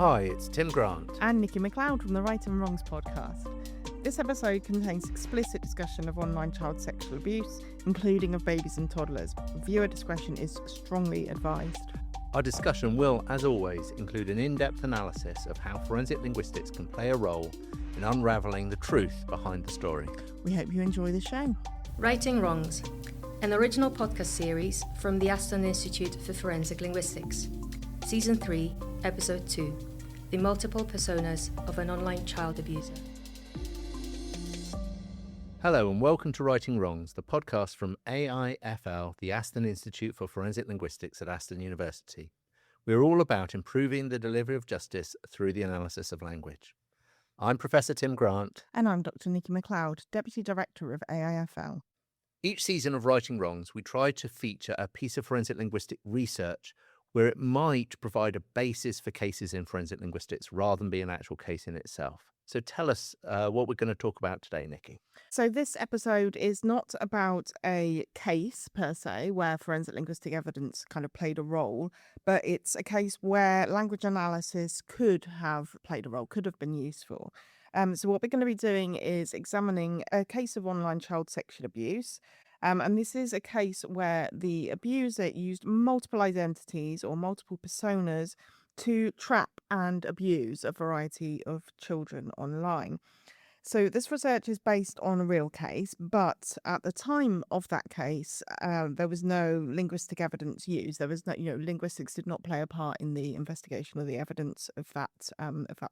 Hi, it's Tim Grant. And Nicci MacLeod from the Right and Wrongs podcast. This episode contains explicit discussion of online child sexual abuse, including of babies and toddlers. Viewer discretion is strongly advised. Our discussion will, as always, include an in-depth analysis of how forensic linguistics can play a role in unravelling the truth behind the story. We hope you enjoy the show. Righting Wrongs, an original podcast series from the Aston Institute for Forensic Linguistics. Season 3, Episode 2, The Multiple Personas of an Online Child Abuser. Hello and welcome to Righting Wrongs, the podcast from AIFL, the Aston Institute for Forensic Linguistics at Aston University. We're all about improving the delivery of justice through the analysis of language. I'm Professor Tim Grant. And I'm Dr Nicci MacLeod, Deputy Director of AIFL. Each season of Righting Wrongs, we try to feature a piece of forensic linguistic research where it might provide a basis for cases in forensic linguistics rather than be an actual case in itself. So tell us what we're going to talk about today, Nicci. So this episode is not about a case per se where forensic linguistic evidence kind of played a role, but it's a case where language analysis could have played a role, could have been useful. So what we're going to be doing is examining a case of online child sexual abuse. And this is a case where the abuser used multiple identities or multiple personas to trap and abuse a variety of children online. So this research is based on a real case, but at the time of that case, there was no linguistic evidence used. There was no, linguistics did not play a part in the investigation of the evidence of that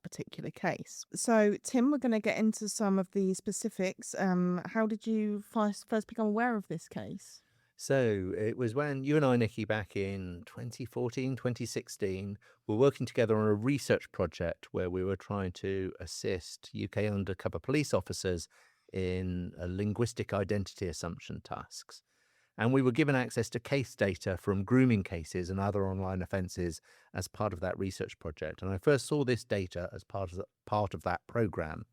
particular case. So, Tim, we're going to get into some of the specifics. How did you first become aware of this case? So it was when you and I, Nicci, back in 2014, 2016, were working together on a research project where we were trying to assist UK undercover police officers in linguistic identity assumption tasks. And we were given access to case data from grooming cases and other online offences as part of that research project. And I first saw this data as part of that programme.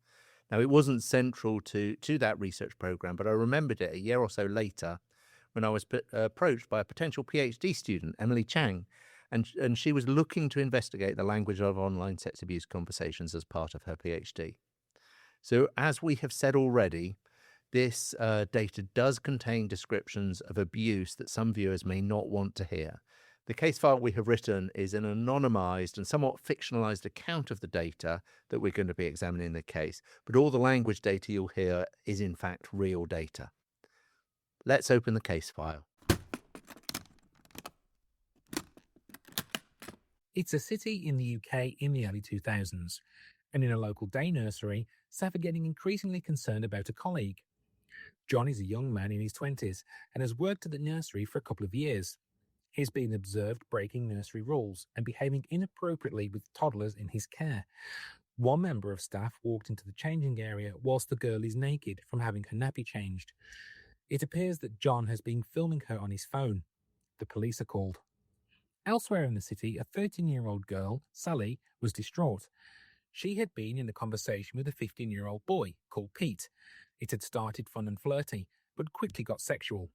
Now, it wasn't central to that research programme, but I remembered it a year or so later when I was approached by a potential PhD student, Emily Chiang, and she was looking to investigate the language of online sex abuse conversations as part of her PhD. So as we have said already, this data does contain descriptions of abuse that some viewers may not want to hear. The case file we have written is an anonymised and somewhat fictionalised account of the data that we're going to be examining in the case, but all the language data you'll hear is in fact real data. Let's open the case file. It's a city in the UK in the early 2000s, and in a local day nursery, staff are getting increasingly concerned about a colleague. John is a young man in his 20s and has worked at the nursery for a couple of years. He's been observed breaking nursery rules and behaving inappropriately with toddlers in his care. One member of staff walked into the changing area whilst the girl is naked from having her nappy changed. It appears that John has been filming her on his phone. The police are called. Elsewhere in the city, a 13-year-old girl, Sally, was distraught. She had been in a conversation with a 15-year-old boy called Pete. It had started fun and flirty, but quickly got sexual.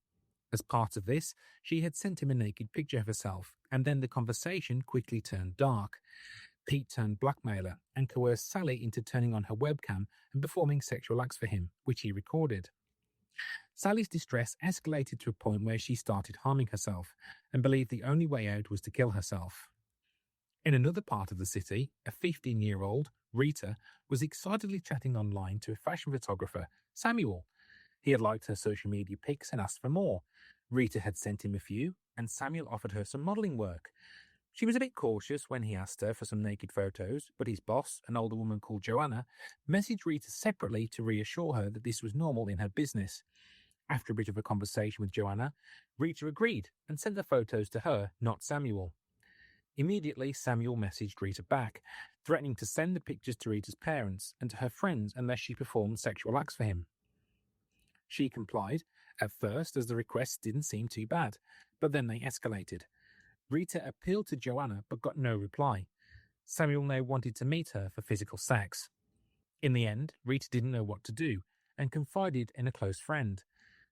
As part of this, she had sent him a naked picture of herself, and then the conversation quickly turned dark. Pete turned blackmailer and coerced Sally into turning on her webcam and performing sexual acts for him, which he recorded. Sally's distress escalated to a point where she started harming herself and believed the only way out was to kill herself. In another part of the city, a 15-year-old, Rita, was excitedly chatting online to a fashion photographer, Samuel. He had liked her social media pics and asked for more. Rita had sent him a few, and Samuel offered her some modelling work. She was a bit cautious when he asked her for some naked photos, but his boss, an older woman called Joanna, messaged Rita separately to reassure her that this was normal in her business. After a bit of a conversation with Joanna, Rita agreed and sent the photos to her, not Samuel. Immediately, Samuel messaged Rita back, threatening to send the pictures to Rita's parents and to her friends unless she performed sexual acts for him. She complied, at first, as the requests didn't seem too bad, but then they escalated. Rita appealed to Joanna but got no reply. Samuel now wanted to meet her for physical sex. In the end, Rita didn't know what to do and confided in a close friend.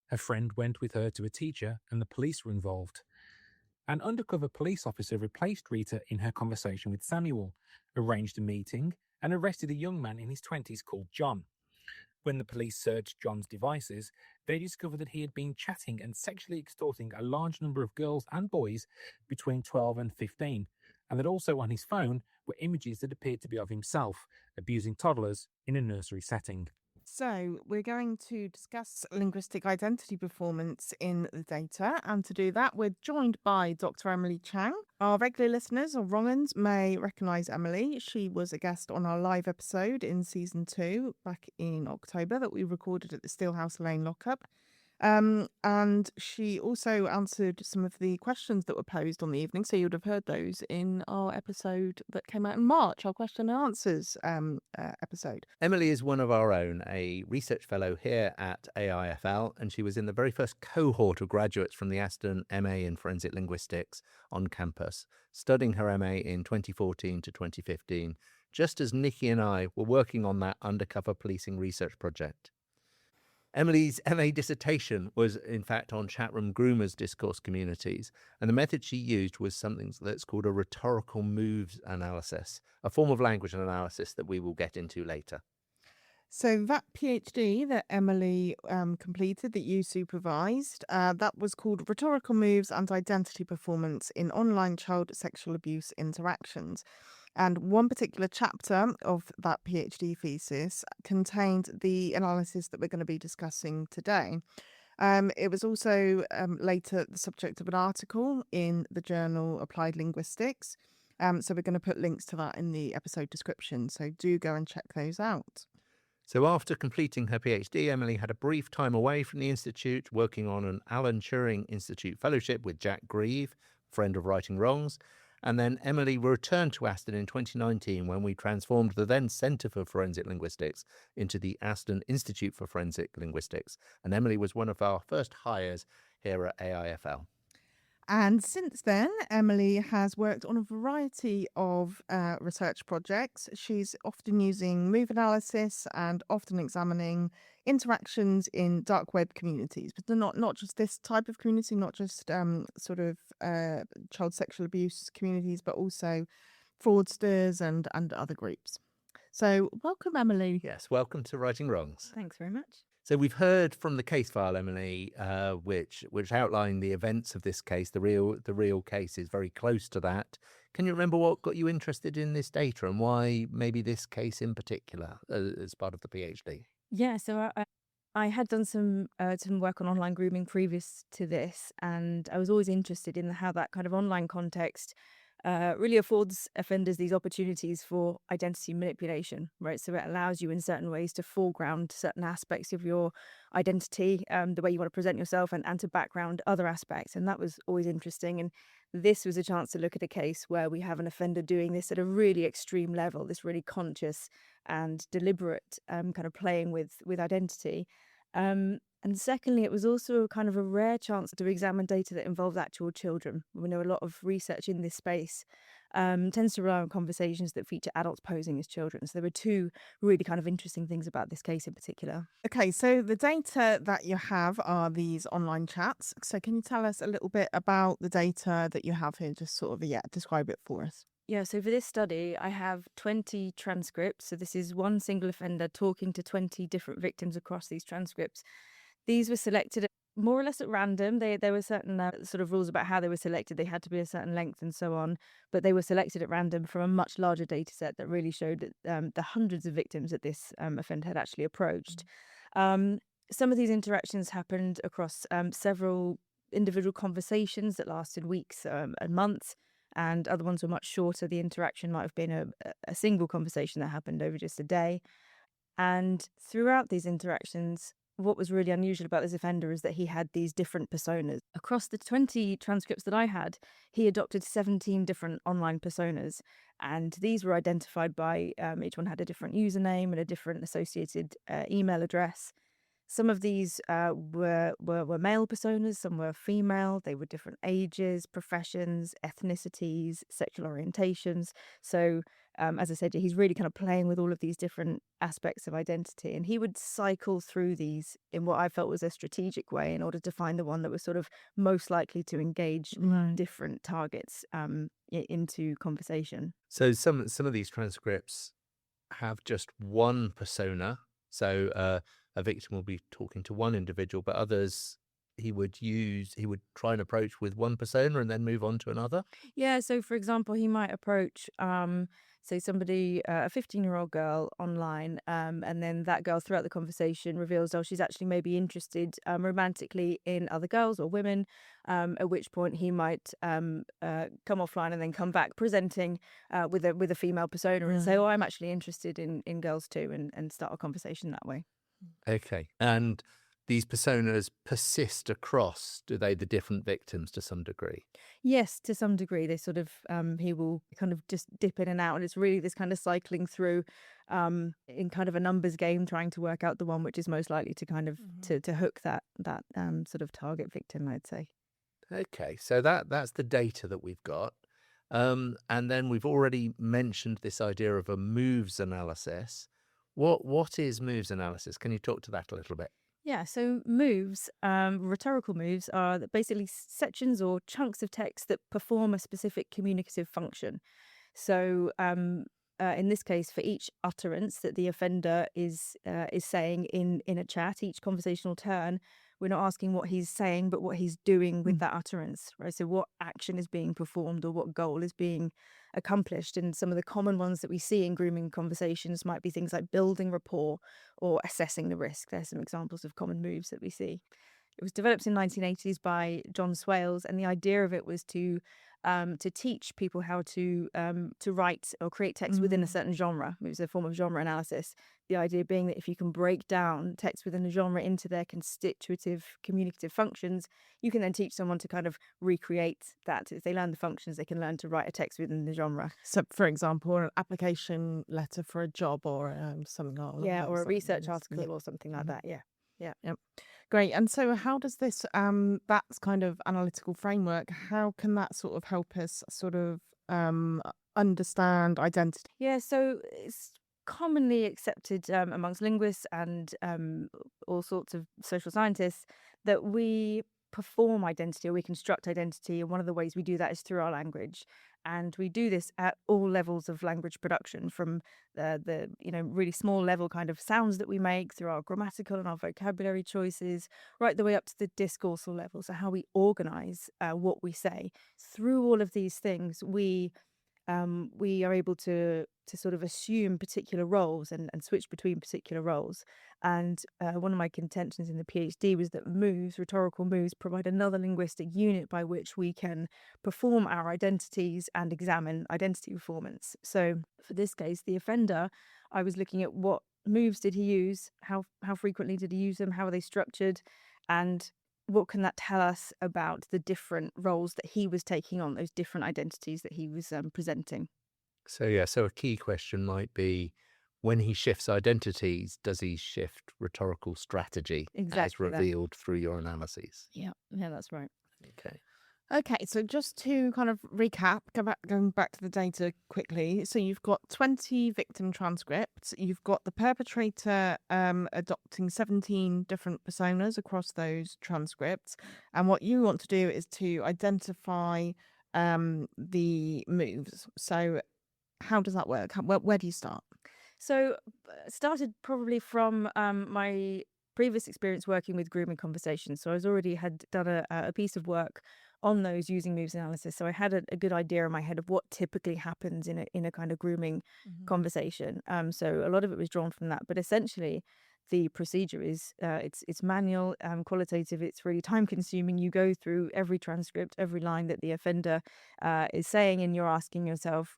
Her friend went with her to a teacher and the police were involved. An undercover police officer replaced Rita in her conversation with Samuel, arranged a meeting, and arrested a young man in his 20s called John. When the police searched John's devices, they discovered that he had been chatting and sexually extorting a large number of girls and boys between 12 and 15, and that also on his phone were images that appeared to be of himself abusing toddlers in a nursery setting. So, we're going to discuss linguistic identity performance in the data. And to do that, we're joined by Dr. Emily Chiang. Our regular listeners or wrong-uns may recognise Emily. She was a guest on our live episode in season 2 back in October that we recorded at the Steelhouse Lane lockup. And she also answered some of the questions that were posed on the evening. So you would have heard those in our episode that came out in March, our question and answers episode. Emily is one of our own, a research fellow here at AIFL, and she was in the very first cohort of graduates from the Aston MA in Forensic Linguistics on campus, studying her MA in 2014 to 2015, just as Nicci and I were working on that undercover policing research project. Emily's MA dissertation was, in fact, on chatroom groomers discourse communities, and the method she used was something that's called a rhetorical moves analysis, a form of language analysis that we will get into later. So that PhD that Emily completed, that you supervised, that was called Rhetorical Moves and Identity Performance in Online Child Sexual Abuse Interactions. And one particular chapter of that PhD thesis contained the analysis that we're going to be discussing today. It was also later the subject of an article in the journal Applied Linguistics. So we're going to put links to that in the episode description. So do go and check those out. So after completing her PhD, Emily had a brief time away from the Institute, working on an Alan Turing Institute fellowship with Jack Grieve, friend of Writing Wrongs. And then Emily returned to Aston in 2019 when we transformed the then Centre for Forensic Linguistics into the Aston Institute for Forensic Linguistics. And Emily was one of our first hires here at AIFL. And since then, Emily has worked on a variety of research projects. She's often using move analysis and often examining interactions in dark web communities, but not just this type of community, not just child sexual abuse communities, but also fraudsters and other groups. So welcome, Emily. Yes, welcome to Writing Wrongs. Thanks very much. So we've heard from the case file, Emily, which outlined the events of this case. The real case is very close to that. Can you remember what got you interested in this data and why maybe this case in particular as part of the PhD? Yeah, so I had done some work on online grooming previous to this, and I was always interested in how that kind of online context really affords offenders these opportunities for identity manipulation, right? So it allows you in certain ways to foreground certain aspects of your identity, the way you want to present yourself, and to background other aspects. And that was always interesting. And this was a chance to look at a case where we have an offender doing this at a really extreme level, this really conscious and deliberate kind of playing with identity. And secondly, it was also kind of a rare chance to examine data that involves actual children. We know a lot of research in this space tends to rely on conversations that feature adults posing as children. So there were two really kind of interesting things about this case in particular. Okay, so the data that you have are these online chats. So can you tell us a little bit about the data that you have here? Just describe it for us. Yeah, so for this study, I have 20 transcripts. So this is one single offender talking to 20 different victims across these transcripts. These were selected more or less at random. There were certain sort of rules about how they were selected. They had to be a certain length and so on, but they were selected at random from a much larger data set that really showed that the hundreds of victims that this offender had actually approached. Some of these interactions happened across several individual conversations that lasted weeks and months, and other ones were much shorter. The interaction might have been a single conversation that happened over just a day. And throughout these interactions, what was really unusual about this offender is that he had these different personas. Across the 20 transcripts that I had, he adopted 17 different online personas, and these were identified by each one had a different username and a different associated email address. Some of these were male personas, some were female. They were different ages, professions, ethnicities, sexual orientations. So as I said, he's really kind of playing with all of these different aspects of identity, and he would cycle through these in what I felt was a strategic way in order to find the one that was sort of most likely to engage Right. different targets into conversation. So some of these transcripts have just one persona. So a victim will be talking to one individual, but others he would try and approach with one persona and then move on to another. Yeah, so for example, he might approach, say, somebody, a 15-year-old girl online, and then that girl throughout the conversation reveals, oh, she's actually maybe interested romantically in other girls or women, at which point he might come offline and then come back presenting with a female persona and say, oh, I'm actually interested in girls too, and start a conversation that way. Okay. And these personas persist across, do they, the different victims to some degree? Yes, to some degree. They sort of he will kind of just dip in and out, and it's really this kind of cycling through in kind of a numbers game, trying to work out the one which is most likely to kind of to hook that sort of target victim, I'd say. Okay, so that's the data that we've got. And then we've already mentioned this idea of a moves analysis. What is moves analysis? Can you talk to that a little bit? Yeah, so moves, rhetorical moves are basically sections or chunks of text that perform a specific communicative function. So, in this case, for each utterance that the offender is saying in a chat, each conversational turn, we're not asking what he's saying, but what he's doing with that utterance, right? So, what action is being performed or what goal is being accomplished? And some of the common ones that we see in grooming conversations might be things like building rapport or assessing the risk. There's some examples of common moves that we see. It was developed in 1980s by John Swales, and the idea of it was to teach people how to write or create text within a certain genre. It was a form of genre analysis. The idea being that if you can break down text within a genre into their constitutive communicative functions, you can then teach someone to kind of recreate that. If they learn the functions, they can learn to write a text within the genre. So, for example, an application letter for a job or something along Yeah, those or a research lines. article Yeah. or something like that. Yeah. Yeah. Yep. Great. And so how does this that's kind of analytical framework, how can that sort of help us sort of understand identity? Yeah, so it's commonly accepted amongst linguists and all sorts of social scientists that we perform identity or we construct identity, and one of the ways we do that is through our language. And we do this at all levels of language production, from the really small level kind of sounds that we make through our grammatical and our vocabulary choices, right the way up to the discoursal level. So how we organize what we say. Through all of these things, we are able to sort of assume particular roles and switch between particular roles. And one of my contentions in the PhD was that rhetorical moves, provide another linguistic unit by which we can perform our identities and examine identity performance. So for this case, the offender, I was looking at what moves did he use, how frequently did he use them, how are they structured, and what can that tell us about the different roles that he was taking on, those different identities that he was presenting? So a key question might be, when he shifts identities, does he shift rhetorical strategy as Exactly that. revealed through your analyses? Yeah, that's right. Okay. Okay, so just to kind of recap, going back to the data quickly. So you've got 20 victim transcripts. You've got the perpetrator adopting 17 different personas across those transcripts. And what you want to do is to identify the moves. So how does that work? Where do you start? So started probably from my previous experience working with grooming conversations. So I was already had done a piece of work on those using moves analysis. So I had a good idea in my head of what typically happens in a kind of grooming conversation. So a lot of it was drawn from that. But essentially, the procedure is it's manual, qualitative. It's really time consuming. You go through every transcript, every line that the offender is saying, and you're asking yourself,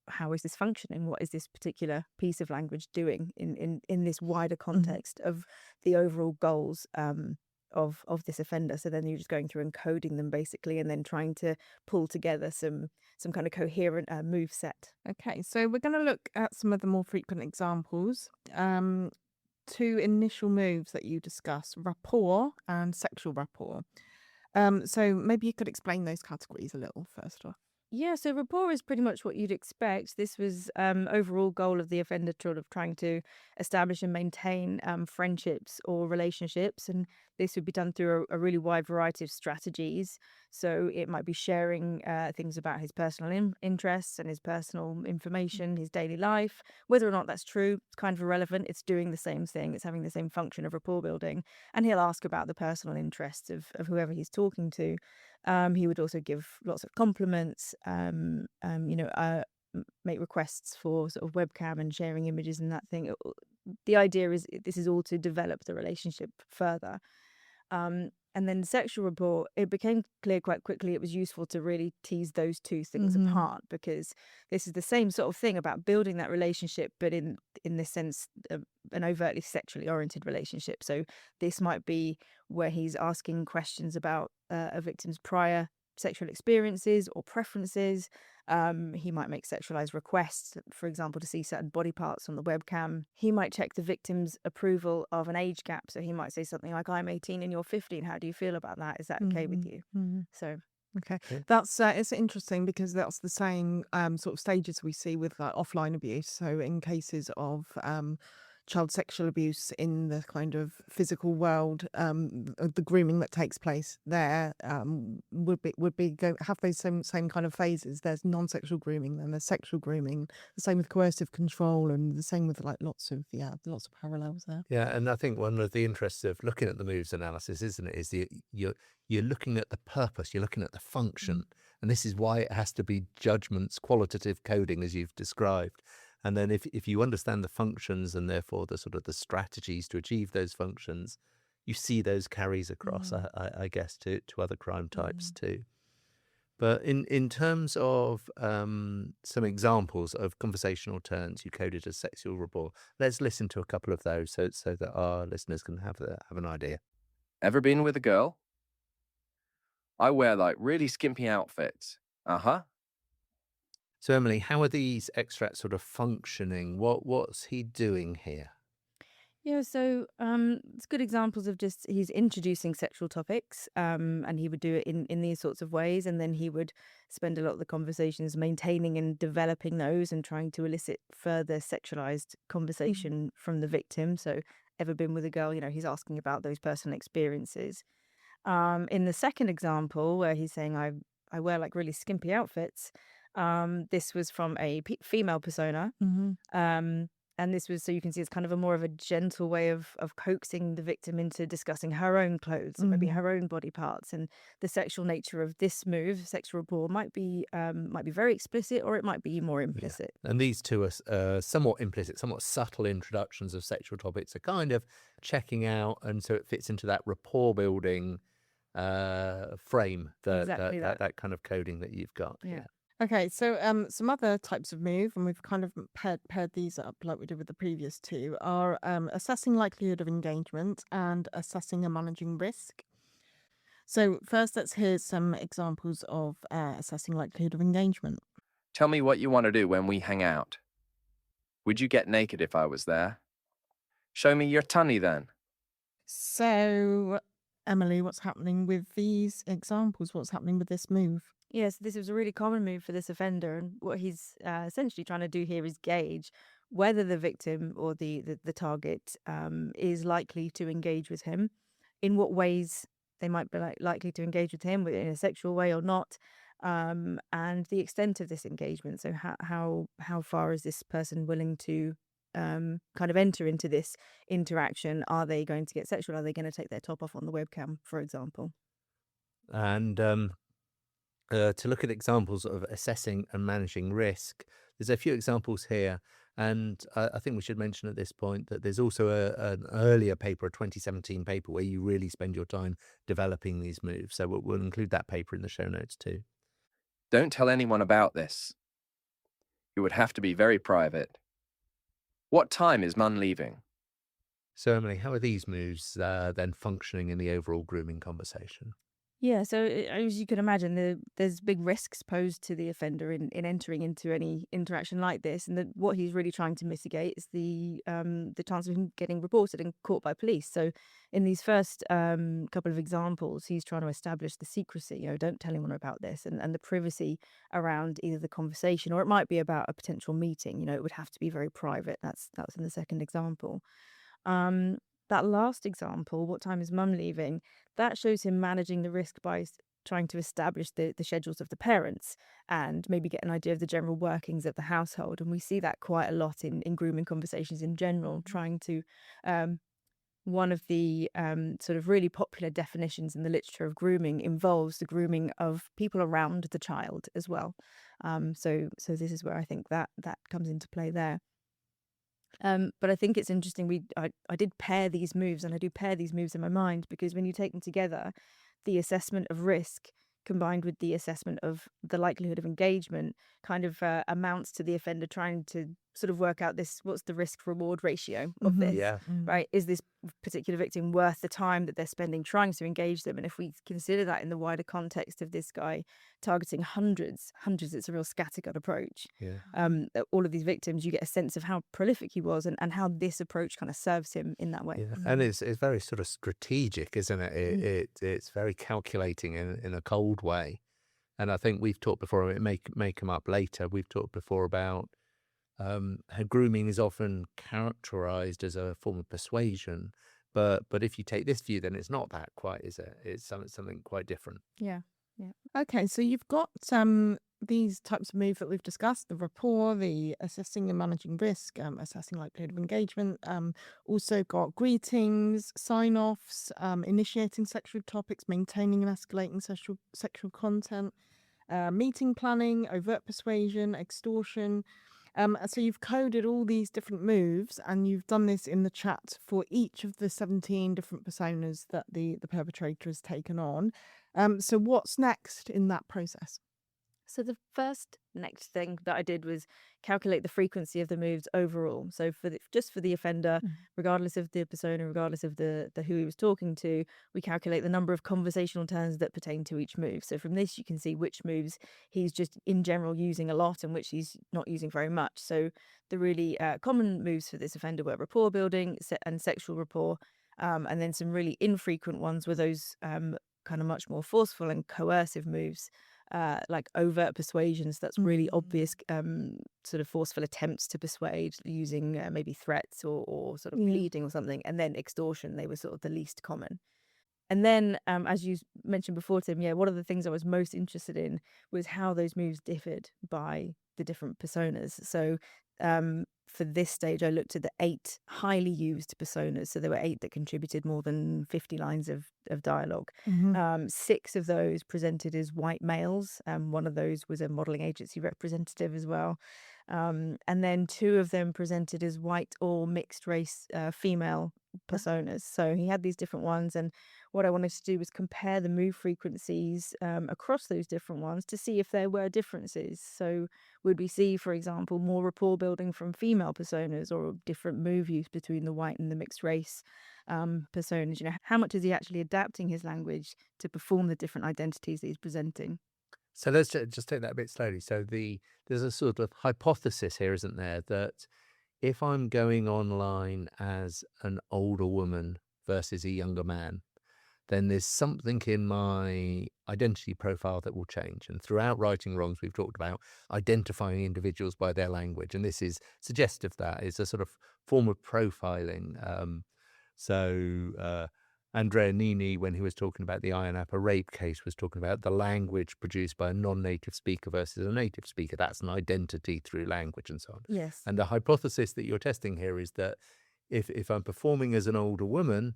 how is this functioning? What is this particular piece of language doing in this wider context of the overall goals of this offender? So then you're just going through and coding them basically, and then trying to pull together some kind of coherent move set. Okay, so we're going to look at some of the more frequent examples. Two initial moves that you discuss: rapport and sexual rapport. So maybe you could explain those categories a little first off. Yeah, so rapport is pretty much what you'd expect. This was overall goal of the offender sort of trying to establish and maintain friendships or relationships, and this would be done through a really wide variety of strategies. So it might be sharing things about his personal interests and his personal information, his daily life. Whether or not that's true, it's kind of irrelevant. It's doing the same thing. It's having the same function of rapport building, and he'll ask about the personal interests of whoever he's talking to. He would also give lots of compliments, make requests for sort of webcam and sharing images and that thing. The idea is this is all to develop the relationship further. And then sexual rapport, it became clear quite quickly it was useful to really tease those two things apart, because this is the same sort of thing about building that relationship, but in this sense, an overtly sexually oriented relationship. So this might be where he's asking questions about a victim's prior sexual experiences or preferences. He might make sexualized requests, for example, to see certain body parts on the webcam. He might check the victim's approval of an age gap. So he might say something like, "I'm 18 and you're 15. How do you feel about that? Is that okay with you?" So Okay, Yeah. that's it's interesting because that's the same sort of stages we see with like offline abuse. So in cases of child sexual abuse in the kind of physical world, the grooming that takes place there have those same kind of phases. There's non-sexual grooming, then there's sexual grooming. The same with coercive control, and the same with like lots of parallels there. Yeah, and I think one of the interests of looking at the moves analysis, isn't it, is you're looking at the purpose, you're looking at the function, and this is why it has to be judgments, qualitative coding, as you've described. And then if you understand the functions and therefore the sort of the strategies to achieve those functions, you see those carries across, I guess, to other crime types too. But in terms of some examples of conversational turns you coded as sexual rapport, let's listen to a couple of those so that our listeners can have an idea. Ever been with a girl? I wear like really skimpy outfits. Uh-huh. So Emily, how are these extracts sort of functioning? What's he doing here? yeah, so it's good examples of just he's introducing sexual topics, and he would do it in these sorts of ways, and then he would spend a lot of the conversations maintaining and developing those and trying to elicit further sexualized conversation from the victim. So, ever been with a girl? He's asking about those personal experiences. In the second example, where he's saying, I wear like really skimpy outfits, this was from a female persona. And this was, so you can see, it's kind of a more of a gentle way of coaxing the victim into discussing her own clothes, and maybe her own body parts. And the sexual nature of this move, sexual rapport, might be very explicit, or it might be more implicit. And these two are somewhat implicit, somewhat subtle introductions of sexual topics are kind of checking out, and so it fits into that rapport building frame, Exactly that kind of coding that you've got. Yeah. Okay, so some other types of move, and we've kind of paired these up like we did with the previous two, are assessing likelihood of engagement and assessing and managing risk. So first, let's hear some examples of assessing likelihood of engagement. Tell me what you want to do when we hang out. Would you get naked if I was there? Show me your tunny then. So, Emily, what's happening with these examples? What's happening with this move? Yes, this was a really common move for this offender, and what he's essentially trying to do here is gauge whether the victim or the target is likely to engage with him, in what ways they might be likely to engage with him, in a sexual way or not, and the extent of this engagement. So how far is this person willing to kind of enter into this interaction? Are they going to get sexual? Are they going to take their top off on the webcam, for example? And to look at examples of assessing and managing risk, there's a few examples here. And I think we should mention at this point that there's also an earlier paper, a 2017 paper, where you really spend your time developing these moves. So we'll include that paper in the show notes too. Don't tell anyone about this. It would have to be very private. What time is Mun leaving? So Emily, how are these moves then functioning in the overall grooming conversation? Yeah, so as you can imagine, there's big risks posed to the offender in entering into any interaction like this, and what he's really trying to mitigate is the chance of him getting reported and caught by police. So, in these first couple of examples, he's trying to establish the secrecy. Don't tell anyone about this, and the privacy around either the conversation, or it might be about a potential meeting. It would have to be very private. That's in the second example. Um, that last example, what time is mum leaving? That shows him managing the risk by trying to establish the schedules of the parents and maybe get an idea of the general workings of the household. And we see that quite a lot in grooming conversations in general, trying to. One of the sort of really popular definitions in the literature of grooming involves the grooming of people around the child as well. So this is where I think that comes into play there. But I think it's interesting. I did pair these moves, and I do pair these moves in my mind, because when you take them together, the assessment of risk combined with the assessment of the likelihood of engagement kind of amounts to the offender trying to sort of work out what's the risk reward ratio of this, Yeah. right? Is this particular victim worth the time that they're spending trying to engage them? And if we consider that in the wider context of this guy targeting hundreds, it's a real scattergun approach. Yeah. All of these victims, you get a sense of how prolific he was and how this approach kind of serves him in that way. Yeah. And it's very sort of strategic, isn't it? It's very calculating in a cold way. And I think we've talked before, it may come up later, we've talked before about how grooming is often characterized as a form of persuasion. But if you take this view, then it's not that quite, is it? It's something quite different. Yeah. Okay, so you've got these types of moves that we've discussed: the rapport, the assessing and managing risk, assessing likelihood of engagement. Also got greetings, sign-offs, initiating sexual topics, maintaining and escalating sexual content, meeting planning, overt persuasion, extortion. So you've coded all these different moves, and you've done this in the chat for each of the 17 different personas that the perpetrator has taken on. So what's next in that process? So the first next thing that I did was calculate the frequency of the moves overall. So just for the offender, regardless of the persona, regardless of the who he was talking to, we calculate the number of conversational turns that pertain to each move. So from this, you can see which moves he's just in general using a lot and which he's not using very much. So the really common moves for this offender were rapport building and sexual rapport, and then some really infrequent ones were those kind of much more forceful and coercive moves. Like overt persuasions, that's really obvious sort of forceful attempts to persuade using maybe threats or sort of pleading or something. And then extortion, they were sort of the least common. And then, as you mentioned before, Tim, one of the things I was most interested in was how those moves differed by the different personas. So for this stage, I looked at the 8 highly used personas. So there were 8 that contributed more than 50 lines of dialogue. 6 of those presented as white males. One of those was a modeling agency representative as well. And then 2 of them presented as white or mixed race female personas. So he had these different ones, and what I wanted to do was compare the move frequencies across those different ones to see if there were differences. So would we see, for example, more rapport building from female personas, or different move use between the white and the mixed race personas? How much is he actually adapting his language to perform the different identities that he's presenting? So let's just take that a bit slowly. So there's a sort of hypothesis here, isn't there, that if I'm going online as an older woman versus a younger man, then there's something in my identity profile that will change. And throughout Righting Wrongs, we've talked about identifying individuals by their language. And this is suggestive of that. It's a sort of form of profiling. Andrea Nini, when he was talking about the Iron Apple rape case, was talking about the language produced by a non-native speaker versus a native speaker. That's an identity through language and so on. Yes. And the hypothesis that you're testing here is that if I'm performing as an older woman,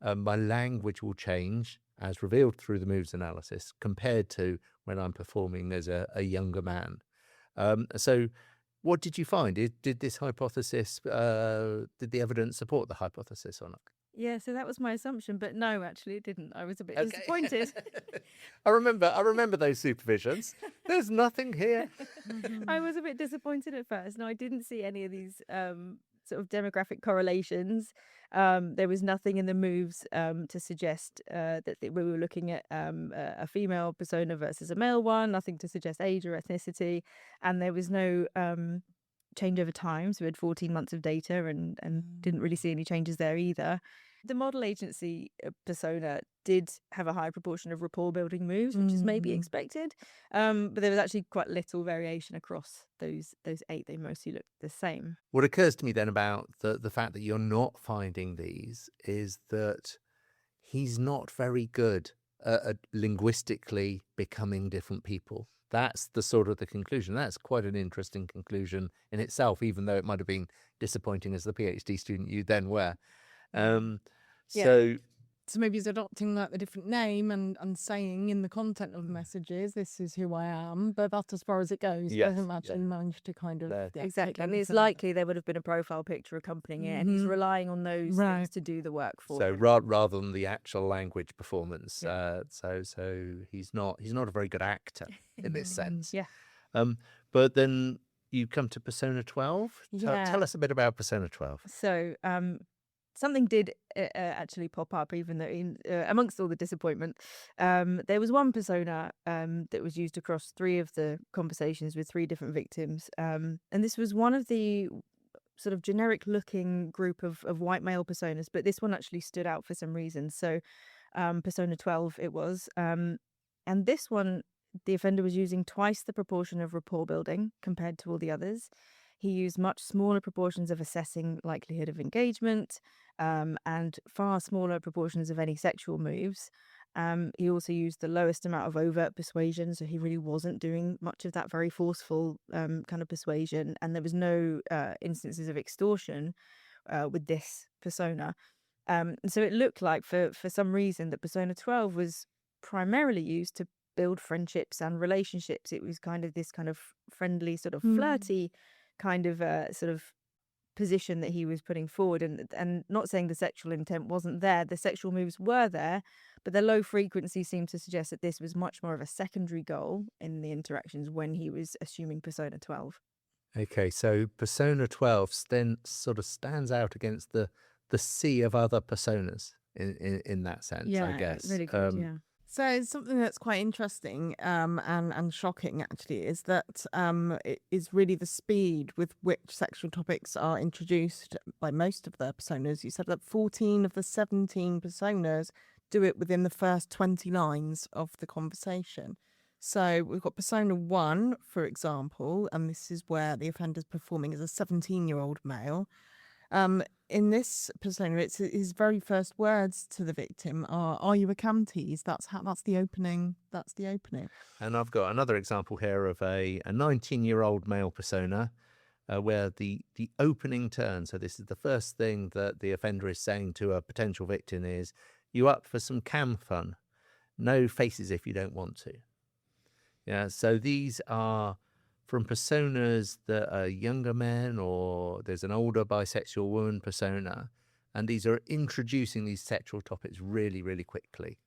my language will change as revealed through the moves analysis compared to when I'm performing as a younger man. So what did you find? Did this hypothesis, did the evidence support the hypothesis or not? Yeah, so that was my assumption, but no, actually it didn't. I was a bit disappointed. I remember those supervisions. There's nothing here. I was a bit disappointed at first. No, I didn't see any of these sort of demographic correlations. There was nothing in the moves to suggest that we were looking at a female persona versus a male one, nothing to suggest age or ethnicity, and there was no change over time. So we had 14 months of data and didn't really see any changes there either. The model agency persona did have a high proportion of rapport building moves, which is maybe expected, but there was actually quite little variation across those 8. They mostly looked the same. What occurs to me then about the fact that you're not finding these is that he's not very good at linguistically becoming different people. That's the sort of the conclusion. That's quite an interesting conclusion in itself, even though it might have been disappointing as the PhD student you then were. So maybe he's adopting like the different name and saying in the content of the messages, this is who I am, but that's as far as it goes. Yes, Doesn't actually manage to kind of exactly. And it's likely there would have been a profile picture accompanying it, and he's relying on those things to do the work for him. So rather than the actual language performance, so he's not a very good actor in this sense. Yeah. But then you come to Persona 12. Tell us a bit about Persona 12. So something did actually pop up, even though amongst all the disappointment, there was one persona that was used across 3 of the conversations with 3 different victims. And this was one of the sort of generic looking group of white male personas, but this one actually stood out for some reason. So Persona 12 it was. And this one, the offender was using twice the proportion of rapport building compared to all the others. He used much smaller proportions of assessing likelihood of engagement and far smaller proportions of any sexual moves. He also used the lowest amount of overt persuasion, so he really wasn't doing much of that very forceful kind of persuasion. And there was no instances of extortion with this persona. So it looked like for some reason that Persona 12 was primarily used to build friendships and relationships. It was kind of this kind of friendly, sort of flirty kind of sort of position that he was putting forward, and not saying the sexual intent wasn't there. The sexual moves were there, but the low frequency seemed to suggest that this was much more of a secondary goal in the interactions when he was assuming Persona 12. Okay, so Persona 12 then sort of stands out against the sea of other personas in that sense, I guess. Really good, yeah. So something that's quite interesting and shocking actually is that it is really the speed with which sexual topics are introduced by most of the personas. You said that 14 of the 17 personas do it within the first 20 lines of the conversation. So we've got Persona 1, for example, and this is where the offender's performing as a 17-year-old male. In this persona, it's his very first words to the victim are you a camtees? That's the opening. That's the opening. And I've got another example here of a 19-year-old male persona where the opening turn, so this is the first thing that the offender is saying to a potential victim is, you up for some cam fun? No faces if you don't want to. Yeah, so these are from personas that are younger men, or there's an older bisexual woman persona, and these are introducing these sexual topics really, really quickly.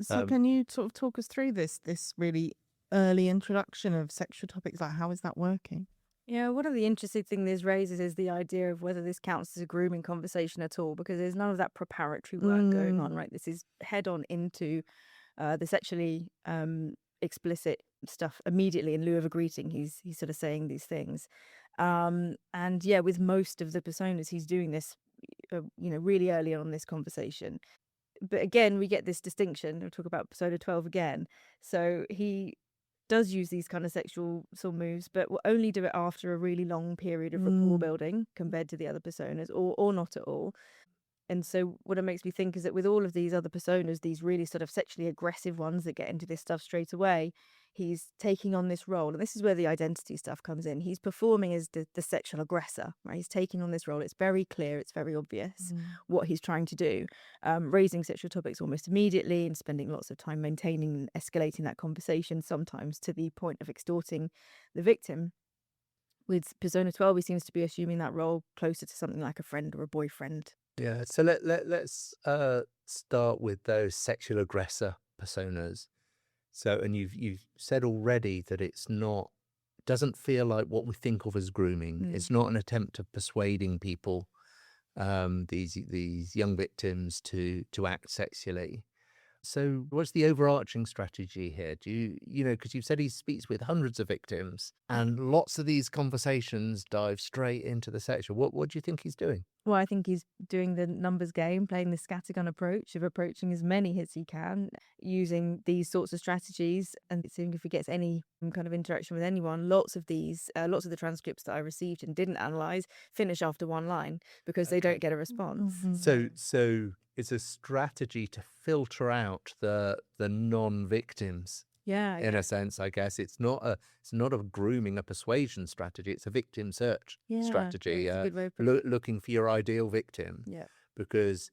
So can you sort of talk us through this really early introduction of sexual topics? Like, how is that working? Yeah, one of the interesting things this raises is the idea of whether this counts as a grooming conversation at all, because there's none of that preparatory work going on, right? This is head on into the sexually explicit stuff immediately in lieu of a greeting. He's sort of saying these things, and yeah, with most of the personas, he's doing this, really early on in this conversation. But again, we get this distinction. We'll talk about Persona 12 again. So he does use these kind of sexual sort of moves, but will only do it after a really long period of rapport building compared to the other personas, or not at all. And so what it makes me think is that with all of these other personas, these really sort of sexually aggressive ones that get into this stuff straight away, he's taking on this role. And this is where the identity stuff comes in. He's performing as the sexual aggressor, right? He's taking on this role. It's very clear. It's very obvious what he's trying to do. Raising sexual topics almost immediately and spending lots of time maintaining and escalating that conversation, sometimes to the point of extorting the victim. With Persona 12, he seems to be assuming that role closer to something like a friend or a boyfriend. Yeah, so let's start with those sexual aggressor personas. So, and you've said already that it's not doesn't feel like what we think of as grooming. Mm. It's not an attempt of persuading people, these young victims, to act sexually. So what's the overarching strategy here? Do you know, because you've said he speaks with hundreds of victims and lots of these conversations dive straight into the sexual. What do you think he's doing? Well, I think he's doing the numbers game, playing the scattergun approach of approaching as many as he can, using these sorts of strategies, and seeing if he gets any kind of interaction with anyone. Lots of the transcripts that I received and didn't analyze finish after one line because they don't get a response. So it's a strategy to filter out the non-victims. Yeah, In a sense, I guess it's not a grooming, a persuasion strategy. It's a victim search strategy. that's a good way of Looking for your ideal victim, yeah. because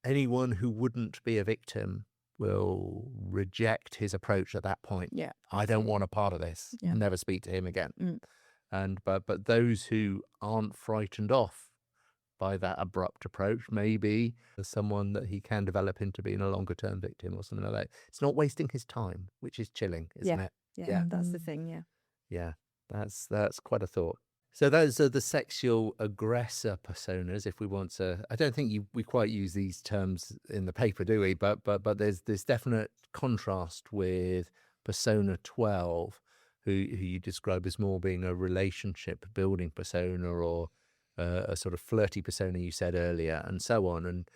anyone who wouldn't be a victim will reject his approach at that point. Yeah, I don't want a part of this. Yeah. Never speak to him again. Mm. But those who aren't frightened off by that abrupt approach, maybe there's someone that he can develop into being a longer term victim or something like that. It's not wasting his time, which is chilling, isn't it? Yeah, that's the thing. Yeah. Yeah, that's quite a thought. So those are the sexual aggressor personas. If we want to, I don't think we quite use these terms in the paper, do we? But there's this definite contrast with persona 12, who you describe as more being a relationship building persona, or a sort of flirty persona you said earlier, and so on. And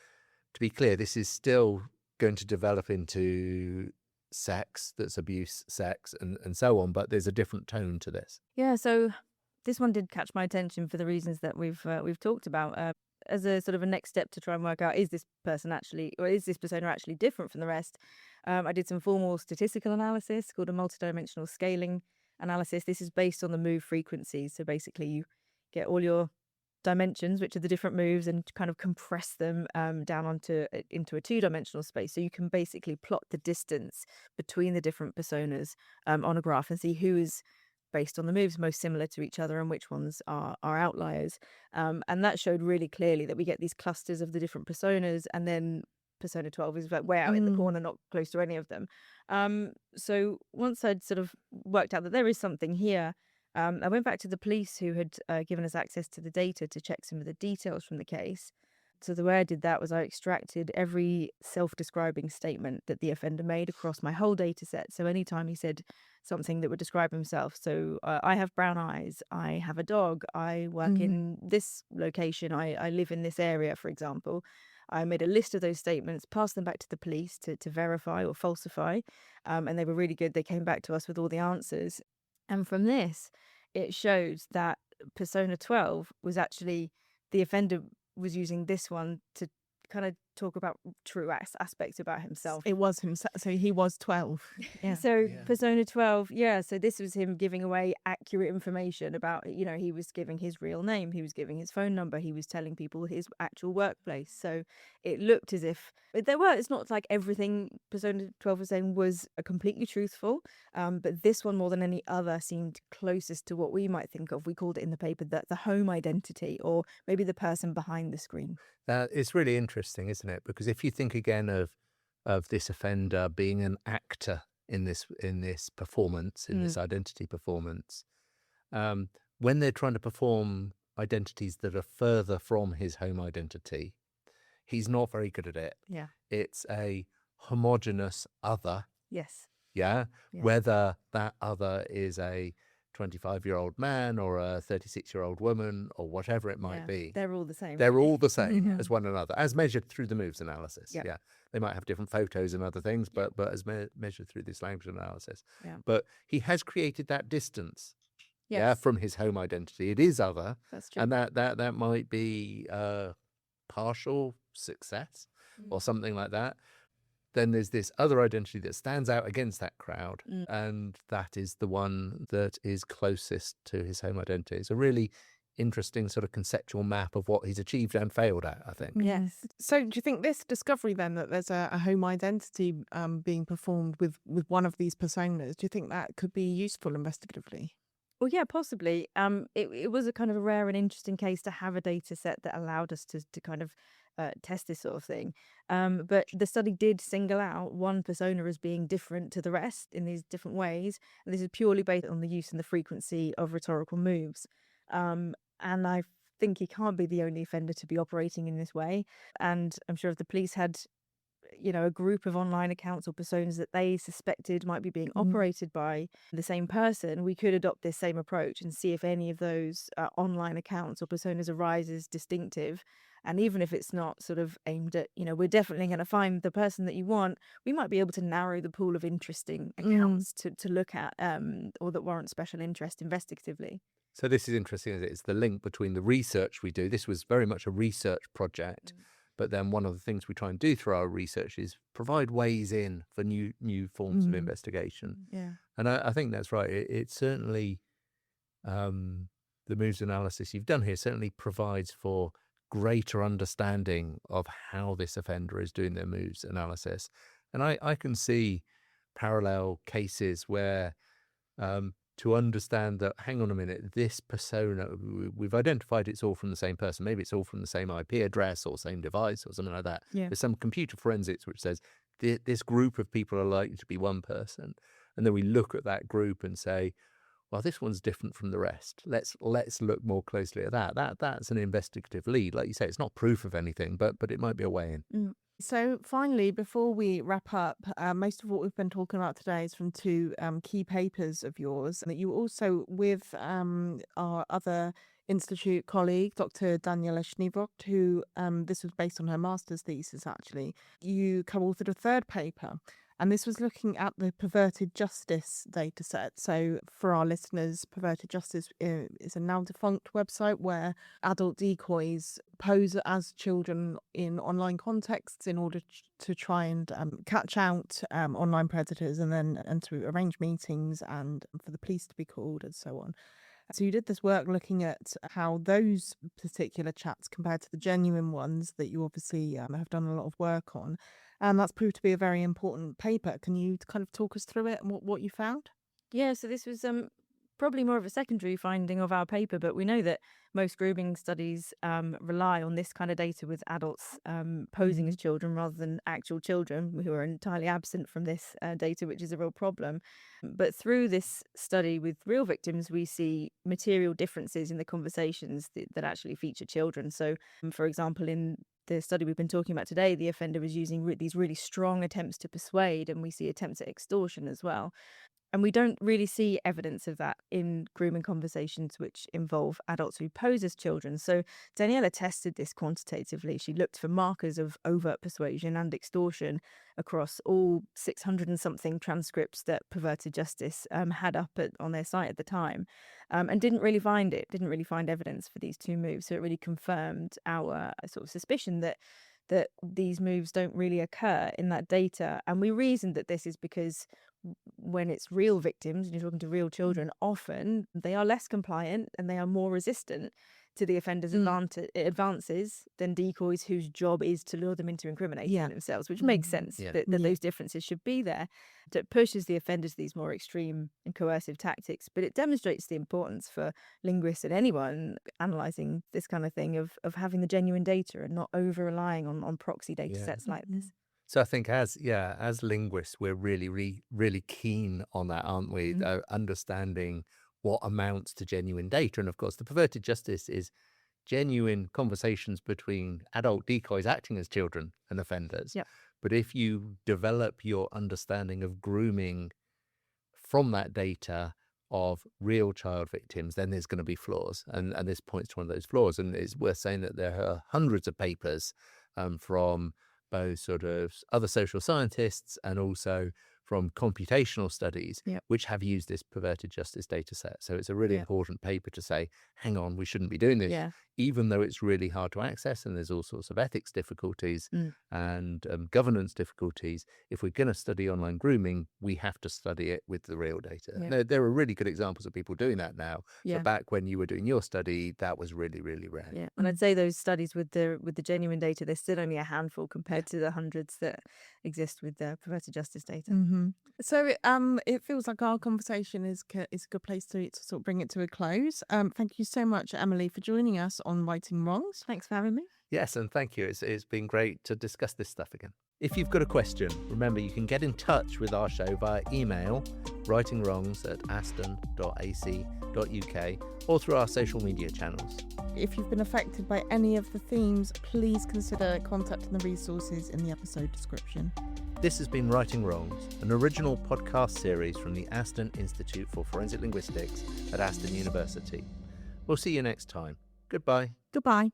to be clear, this is still going to develop into sex, that's abuse, sex, and so on, but there's a different tone to this. Yeah, so this one did catch my attention for the reasons that we've talked about. As a sort of a next step to try and work out, is this persona actually different from the rest? I did some formal statistical analysis called a multidimensional scaling analysis. This is based on the move frequencies. So basically you get all your dimensions, which are the different moves, and kind of compress them down into a two-dimensional space. So you can basically plot the distance between the different personas on a graph and see who is, based on the moves, most similar to each other and which ones are outliers. And that showed really clearly that we get these clusters of the different personas, and then persona 12 is like way out in the corner, not close to any of them. So once I'd sort of worked out that there is something here, I went back to the police who had given us access to the data to check some of the details from the case. So the way I did that was I extracted every self-describing statement that the offender made across my whole data set. So anytime he said something that would describe himself, so I have brown eyes, I have a dog, I work in this location, I live in this area, for example, I made a list of those statements, passed them back to the police to verify or falsify, and they were really good. They came back to us with all the answers. And from this, it shows that persona 12 was actually, the offender was using this one to kind of talk about true aspects about himself. It was himself. So he was 12. Yeah. So persona 12, so this was him giving away accurate information about, he was giving his real name, he was giving his phone number, he was telling people his actual workplace. So it looked as if it's not like everything persona 12 was saying was completely truthful, but this one more than any other seemed closest to what we might think of. We called it in the paper the home identity, or maybe the person behind the screen. It's really interesting, isn't it? Because if you think again of this offender being an actor in this performance, in this identity performance, when they're trying to perform identities that are further from his home identity, he's not very good at it. Yeah. It's a homogenous other. Yes. Yeah. Yeah. Whether that other is a 25-year-old man or a 36-year-old woman or whatever it might be. They're all the same. They're all the same as one another, as measured through the moves analysis. Yeah. Yeah. They might have different photos and other things, but as measured through this language analysis. Yeah. But he has created that distance. Yes. Yeah, from his home identity. It is other. That's true. And that might be partial success or something like that. Then there's this other identity that stands out against that crowd, and that is the one that is closest to his home identity. It's a really interesting sort of conceptual map of what he's achieved and failed at, I think. Yes. So do you think this discovery then, that there's a home identity being performed with one of these personas, do you think that could be useful investigatively? Well, yeah, possibly. It was a kind of a rare and interesting case to have a data set that allowed us to kind of test this sort of thing. But the study did single out one persona as being different to the rest in these different ways. And this is purely based on the use and the frequency of rhetorical moves. And I think he can't be the only offender to be operating in this way. And I'm sure if the police had, a group of online accounts or personas that they suspected might be being operated by the same person, we could adopt this same approach and see if any of those online accounts or personas arise as distinctive. And even if it's not sort of aimed at, we're definitely going to find the person that you want, we might be able to narrow the pool of interesting accounts to look at, or that warrant special interest investigatively. So this is interesting, isn't it? It's the link between the research we do. This was very much a research project. But then one of the things we try and do through our research is provide ways in for new forms of investigation. Yeah. And I think that's right. It certainly, the moves analysis you've done here certainly provides for greater understanding of how this offender is doing their moves analysis. And I can see parallel cases where to understand that, hang on a minute, this persona, we've identified it's all from the same person. Maybe it's all from the same IP address or same device or something like that. Yeah. There's some computer forensics which says this group of people are likely to be one person. And then we look at that group and say, well, this one's different from the rest. Let's look more closely at that. That's an investigative lead. Like you say, it's not proof of anything, but it might be a way in. So finally, before we wrap up, most of what we've been talking about today is from two key papers of yours that you also, with our other institute colleague, Dr Daniela Schneevogt, who this was based on her master's thesis actually, you co-authored a third paper. And this was looking at the perverted justice data set. So for our listeners, perverted justice is a now defunct website where adult decoys pose as children in online contexts in order to try and catch out online predators and to arrange meetings and for the police to be called and so on. So you did this work looking at how those particular chats compared to the genuine ones that you obviously have done a lot of work on. And that's proved to be a very important paper. Can you kind of talk us through it and what you found? Yeah, so this was probably more of a secondary finding of our paper, but we know that most grooming studies rely on this kind of data with adults posing as children rather than actual children who are entirely absent from this data, which is a real problem. But through this study with real victims, we see material differences in the conversations that actually feature children. So, for example, in the study we've been talking about today, the offender was using these really strong attempts to persuade, and we see attempts at extortion as well. And we don't really see evidence of that in grooming conversations which involve adults who pose as children. So Daniela tested this quantitatively. She looked for markers of overt persuasion and extortion across all 600 and something transcripts that Perverted Justice had up on their site at the time, and didn't really find evidence for these two moves. So it really confirmed our sort of suspicion that these moves don't really occur in that data. And we reasoned that this is because when it's real victims and you're talking to real children, often they are less compliant and they are more resistant to the offender's advances than decoys whose job is to lure them into incriminating themselves, which makes sense that those differences should be there. That pushes the offenders to these more extreme and coercive tactics, but it demonstrates the importance for linguists and anyone analysing this kind of thing of having the genuine data and not over-relying on proxy data sets like this. So I think as linguists, we're really, really keen on that, aren't we? Understanding what amounts to genuine data. And of course, the perverted justice is genuine conversations between adult decoys acting as children and offenders. Yep. But if you develop your understanding of grooming from that data of real child victims, then there's going to be flaws. And this points to one of those flaws. And it's worth saying that there are hundreds of papers from both sort of other social scientists and also from computational studies, which have used this perverted justice data set. So it's a really important paper to say, hang on, we shouldn't be doing this, even though it's really hard to access and there's all sorts of ethics difficulties and governance difficulties. If we're going to study online grooming, we have to study it with the real data. There are really good examples of people doing that now. But back when you were doing your study, that was really, really rare. Yeah, and I'd say those studies with the genuine data, there's still only a handful compared to the hundreds that exist with the perverted justice data. So it feels like our conversation is a good place to sort of bring it to a close. Thank you so much, Emily, for joining us on Righting Wrongs. Thanks for having me. Yes, and thank you. It's been great to discuss this stuff again. If you've got a question, remember you can get in touch with our show via email, writingwrongs@aston.ac.uk, or through our social media channels. If you've been affected by any of the themes, please consider contacting the resources in the episode description. This has been Righting Wrongs, an original podcast series from the Aston Institute for Forensic Linguistics at Aston University. We'll see you next time. Goodbye. Goodbye.